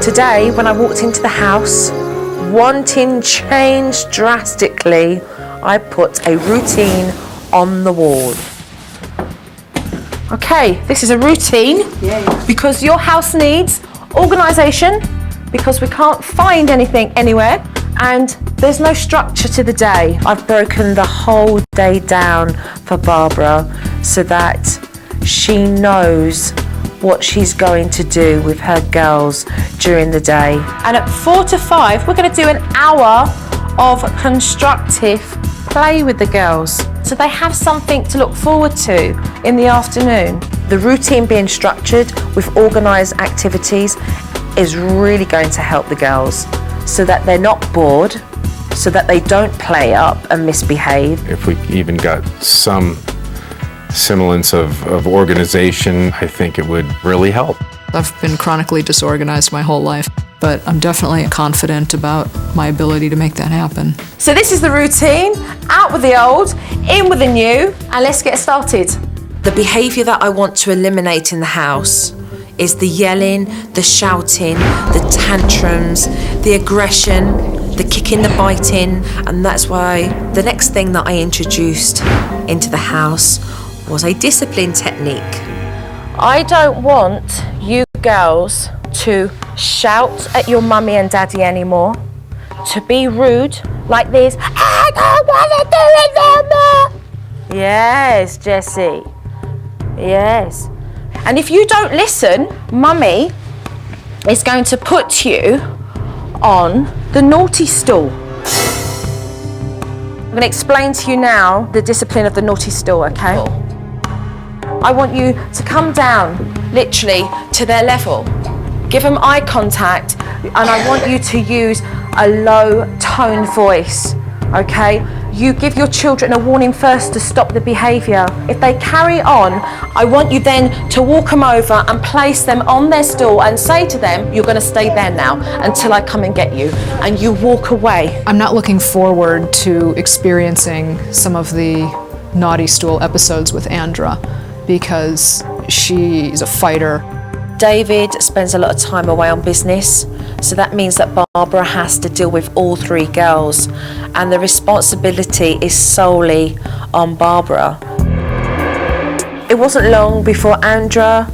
Today, when I walked into the house, wanting change drastically, I put a routine on the wall. Okay, this is a routine because your house needs organisation, because we can't find anything anywhere, and there's no structure to the day. I've broken the whole day down for Barbara so that she knows what she's going to do with her girls during the day. And at 4 to 5, we're going to do an hour of constructive play with the girls, so they have something to look forward to in the afternoon. The routine being structured with organised activities is really going to help the girls so that they're not bored, so that they don't play up and misbehave. If we even got some semblance of organization, I think it would really help. I've been chronically disorganized my whole life, but I'm definitely confident about my ability to make that happen. So this is the routine, out with the old, in with the new, and let's get started. The behaviour that I want to eliminate in the house is the yelling, the shouting, the tantrums, the aggression, the kicking, the biting, and that's why the next thing that I introduced into the house was a discipline technique. I don't want you girls to shout at your mummy and daddy anymore, to be rude like this. I don't want to do it no more. Yes, Jessie. Yes. And if you don't listen, mummy is going to put you on the naughty stool. I'm going to explain to you now the discipline of the naughty stool, okay? I want you to come down, literally, to their level. Give them eye contact, and I want you to use a low-toned voice, okay? You give your children a warning first to stop the behaviour. If they carry on, I want you then to walk them over and place them on their stool and say to them, you're going to stay there now until I come and get you. And you walk away. I'm not looking forward to experiencing some of the Naughty Stool episodes with Andra because she is a fighter. David spends a lot of time away on business, so that means that Barbara has to deal with all 3 girls, and the responsibility is solely on Barbara. It wasn't long before Andra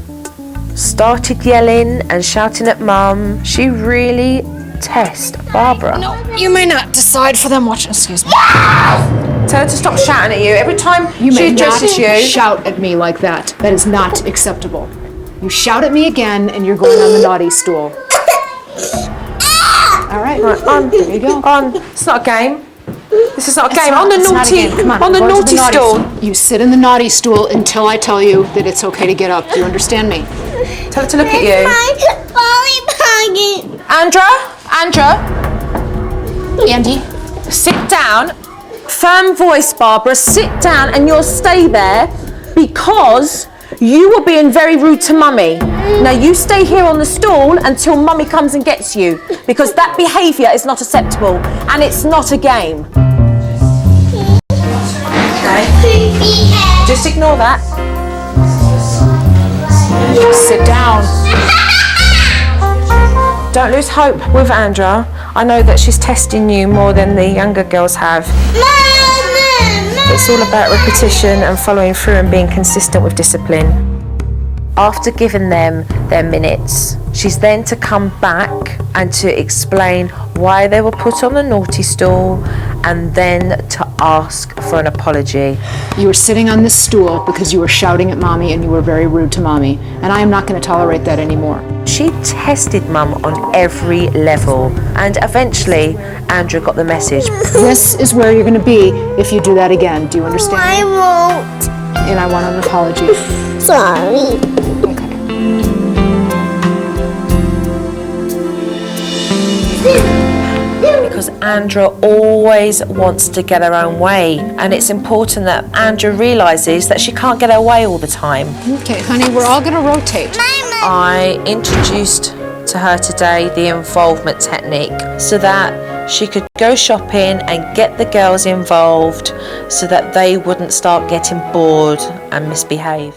started yelling and shouting at Mum. She really tests Barbara. No, you may not decide for them watching. Excuse me. Tell her to stop shouting at you. Every time You she may not addresses you, shout at me like that. That is not acceptable. You shout at me again and you're going on the naughty stool. All right. Right, on. There you go. On. It's not a game. This is not a game. On the It's not a naughty, game. Come on, on the we're going to naughty stool. You sit in the naughty stool until I tell you that it's okay to get up. Do you understand me? Tell her to look at you. Andra, Andy? sit down. Firm voice, Barbara. Sit down and you'll stay there because you were being very rude to Mummy. Now you stay here on the stool until Mummy comes and gets you, because that behaviour is not acceptable and it's not a game. Okay? Just ignore that. Sit down. Don't lose hope with Andra. I know that she's testing you more than the younger girls have. It's all about repetition and following through and being consistent with discipline. After giving them their minutes, she's then to come back and to explain why they were put on the naughty stool and then to ask for an apology. You were sitting on this stool because you were shouting at Mommy and you were very rude to Mommy. And I am not going to tolerate that anymore. She tested Mum on every level, and eventually Andrew got the message. This is where you're going to be if you do that again. Do you understand? I won't. And I want an apology. Sorry. Okay. Because Andra always wants to get her own way, and it's important that Andra realises that she can't get her way all the time. Okay, honey, we're all going to rotate. I introduced to her today the involvement technique so that she could go shopping and get the girls involved so that they wouldn't start getting bored and misbehave.